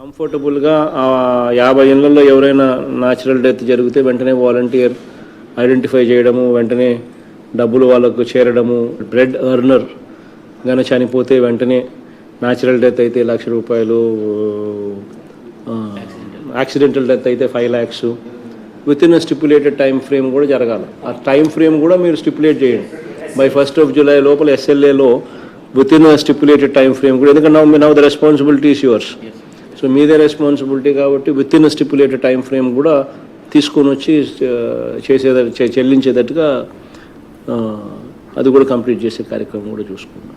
కంఫర్టబుల్గా 50 ఏళ్లలో ఎవరైనా న్యాచురల్ డెత్ జరిగితే వెంటనే వాలంటీర్ ఐడెంటిఫై చేయడము, వెంటనే డబ్బులు వాళ్ళకు చేరడము, బ్రెడ్ ఎర్నర్ గాన చనిపోతే వెంటనే న్యాచురల్ డెత్ అయితే 1 లక్ష రూపాయలు, యాక్సిడెంటల్ డెత్ అయితే 5 lakhs with in stipulated time frame కూడా జరగాలి. ఆ టైం ఫ్రేమ్ కూడా మీరు స్టిపులేట్ చేయండి. బై 1st of July లోపల SLAలో with stipulated time frame కూడా, ఎందుకంటే now the responsibility is yours. So మీదే రెస్పాన్సిబిలిటీ కాబట్టి with stipulated time frame కూడా తీసుకొని వచ్చి చెల్లించేటట్టుగా అది కూడా కంప్లీట్ చేసే కార్యక్రమం కూడా చూసుకున్నాం।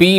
P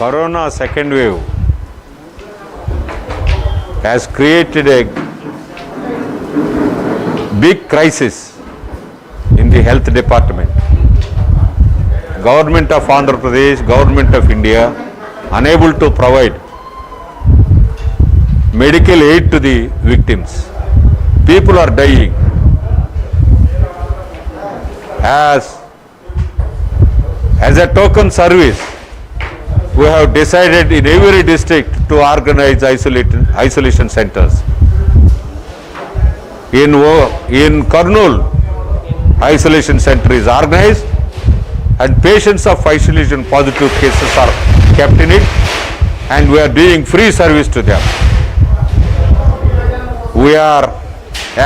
Corona second wave has created a big crisis in the health department. Government of Andhra Pradesh, Government of India unable to provide medical aid to the victims. People are dying. As a token service, we have decided in every district to organize isolation centers. In Kurnool, isolation center is organized and patients of isolation positive cases are kept in it, and we are doing free service to them. We are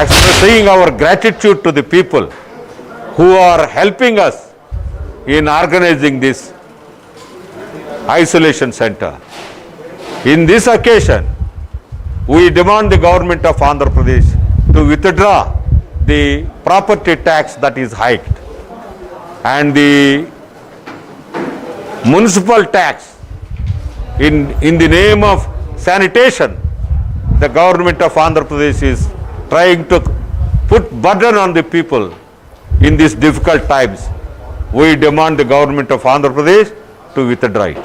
expressing our gratitude to the people who are helping us in organizing this isolation center. In this occasion, we demand the government of Andhra Pradesh to withdraw the property tax that is hiked and the municipal tax in the name of sanitation. The government of Andhra Pradesh is trying to put burden on the people in these difficult times. We demand the government of Andhra Pradesh to withdraw it.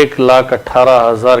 1,18,000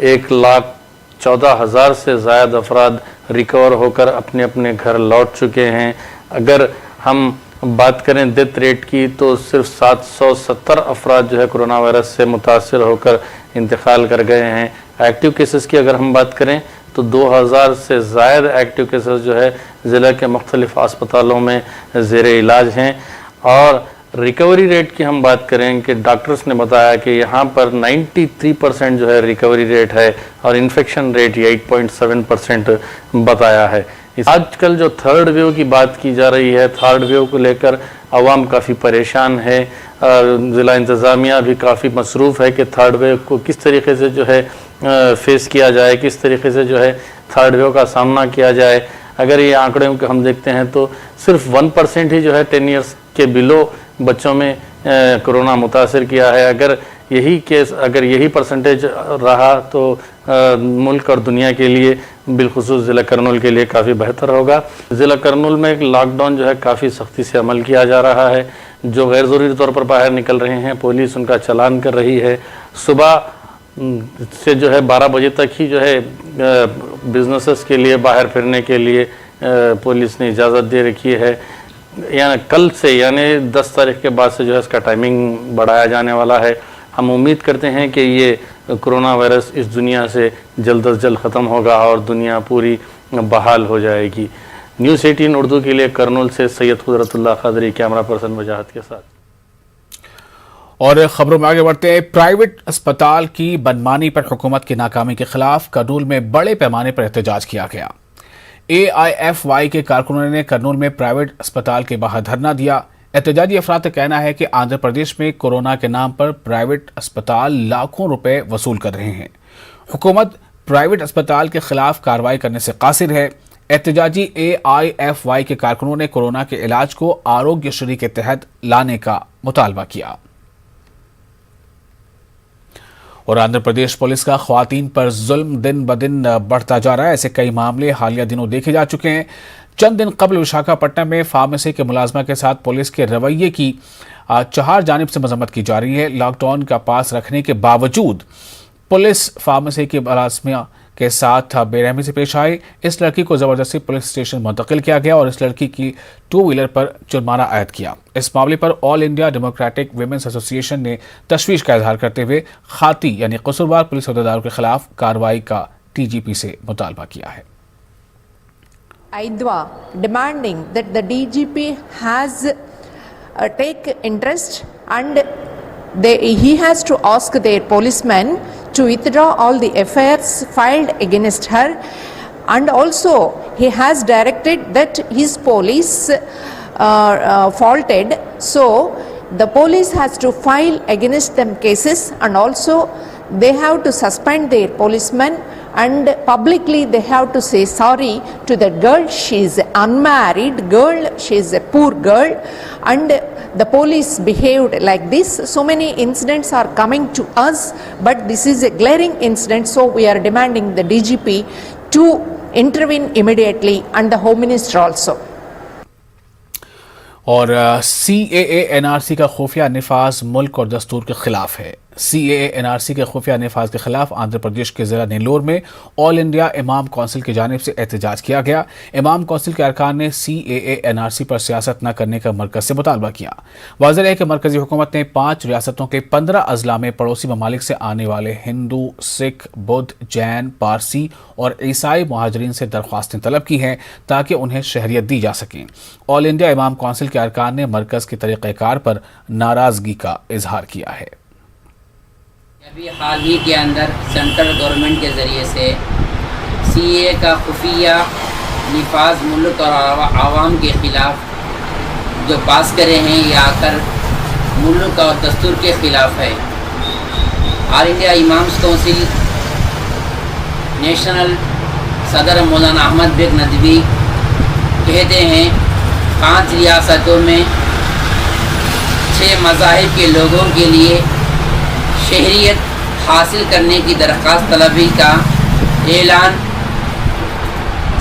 1,14,000 14,000 سے زائد افراد recover ہو کر اپنے اپنے گھر لوٹ چکے ہیں. اگر ہم بات کریں ڈیتھ ریٹ کی تو صرف 770 افراد جو ہے کرونا وائرس سے متاثر ہو کر انتقال کر گئے ہیں. ایکٹیو کیسز کی اگر ہم بات کریں تو 2,000 سے زائد ایکٹیو کیسز جو ہے ضلع کے مختلف اسپتالوں میں زیر علاج ہیں. اور ریکوری ریٹ کی ہم بات کریں کہ ڈاکٹرز نے بتایا کہ یہاں پر 93% جو ہے ریکوری ریٹ ہے اور انفیکشن ریٹ 8.7% بتایا ہے. آج کل جو تھرڈ ویو کی بات کی جا رہی ہے، تھرڈ ویو کو لے کر عوام کافی پریشان ہے. ضلع انتظامیہ بھی کافی مصروف ہے کہ تھرڈ ویو کو کس طریقے سے جو ہے فیس کیا جائے، کس طریقے سے جو ہے تھرڈ ویو کا سامنا کیا جائے. اگر یہ آنکڑوں کو ہم دیکھتے ہیں تو صرف 1% ہی جو ہے 10 ایئرس کے بلو بچوں میں کرونا متاثر کیا ہے. اگر یہی پرسنٹیج رہا تو ملک اور دنیا کے لیے بالخصوص ضلع کرنول کے لیے کافی بہتر ہوگا. ضلع کرنول میں ایک لاک ڈاؤن جو ہے کافی سختی سے عمل کیا جا رہا ہے. جو غیر ضروری طور پر باہر نکل رہے ہیں پولیس ان کا چلان کر رہی ہے. صبح سے جو ہے 12 بجے تک ہی جو ہے بزنسز کے لیے باہر پھرنے کے لیے پولیس نے اجازت دے رکھی ہے. یعنی کل سے یعنی 10 تاریخ کے بعد سے جو ہے اس کا ٹائمنگ بڑھایا جانے والا ہے. ہم امید کرتے ہیں کہ یہ کرونا وائرس اس دنیا سے جلد از جلد ختم ہوگا اور دنیا پوری بحال ہو جائے گی. نیوز 18 اردو کے لیے کرنول سے سید قدرت اللہ قادری، کیمرہ پرسن وجاہت کے ساتھ. اور خبروں میں آگے بڑھتے ہیں. پرائیویٹ اسپتال کی بدمانی پر حکومت کی ناکامی کے خلاف کرنول میں بڑے پیمانے پر احتجاج کیا گیا. AIFY کے کارکنوں نے کرنول میں پرائیویٹ اسپتال کے باہر دھرنا دیا. احتجاجی افراد کا کہنا ہے کہ آندھرا پردیش میں کورونا کے نام پر پرائیویٹ اسپتال لاکھوں روپے وصول کر رہے ہیں. حکومت پرائیویٹ اسپتال کے خلاف کارروائی کرنے سے قاصر ہے. احتجاجی AIFY کے کارکنوں نے کورونا کے علاج کو آروگیہ شری کے تحت لانے کا مطالبہ کیا. اور آندھرا پردیش پولیس کا خواتین پر ظلم دن بدن بڑھتا جا رہا ہے. ایسے کئی معاملے حالیہ دنوں دیکھے جا چکے ہیں. چند دن قبل وشاکھاپٹنم میں فارمیسی کے ملازمہ کے ساتھ پولیس کے رویے کی 4 جانب سے مذمت کی جا رہی ہے. لاک ڈاؤن کا پاس رکھنے کے باوجود پولیس فارمیسی کے ملازمہ کے ساتھ بے رحمی سے پیش آئی. اس لڑکی کو زبردستی پولیس اسٹیشن منتقل کیا گیا اور اس لڑکی کی 2 ویلر پر جرمانہ عائد کیا. اس معاملے پر آل انڈیا ڈیموکریٹک ویمنز ایسوسی ایشن نے تشویش کا اظہار کرتے ہوئے خاطی یعنی قصوروار پولیس عہدیداروں کے خلاف کارروائی کا TGP سے مطالبہ کیا ہے. AIDWA demanding that the DGP has take interest and he has to ask their policemen to withdraw all the FIRs filed against her, and also he has directed that his police faulted, so the police has to file against them cases, and also they have to suspend their policemen, and publicly they have to say sorry to the girl. She is an unmarried girl, she is a poor girl, and the police behaved like this. So many incidents are coming to us, but this is a glaring incident, so we are demanding the DGP to intervene immediately and the Home Minister also. اور CAA NRC کا خفیہ نفاذ ملک اور دستور کے خلاف ہے. CAA NRC کے خفیہ نفاذ کے خلاف آندھرا پردیش کے ضلع نیلور میں آل انڈیا امام کونسل کی جانب سے احتجاج کیا گیا. امام کونسل کے ارکان نے CAA NRC پر سیاست نہ کرنے کا مرکز سے مطالبہ کیا. واضح ہے کہ مرکزی حکومت نے 5 ریاستوں کے 15 اضلاع میں پڑوسی ممالک سے آنے والے ہندو، سکھ، بدھ، جین، پارسی اور عیسائی مہاجرین سے درخواستیں طلب کی ہیں تاکہ انہیں شہریت دی جا سکیں. آل انڈیا امام کونسل کے ارکان نے مرکز کے طریقہ کار پر ناراضگی کا اظہار کیا ہے. ابھی حال ہی کے اندر سینٹرل گورنمنٹ کے ذریعے سے CAA کا خفیہ نفاذ ملک اور عوام کے خلاف جو پاس کرے ہیں یہ آ کر ملک اور دستور کے خلاف ہے. آل انڈیا امامز کونسل نیشنل صدر مولانا احمد بیگ ندوی کہتے ہیں 5 ریاستوں میں 6 مذاہب کے لوگوں کے لیے شہریت حاصل کرنے کی درخواست طلبی کا اعلان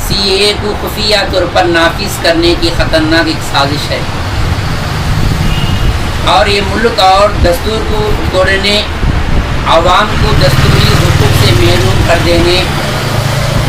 CAA کو خفیہ طور پر نافذ کرنے کی خطرناک ایک سازش ہے اور یہ ملک اور دستور کو توڑنے، عوام کو دستوری حقوق سے محروم کر دینے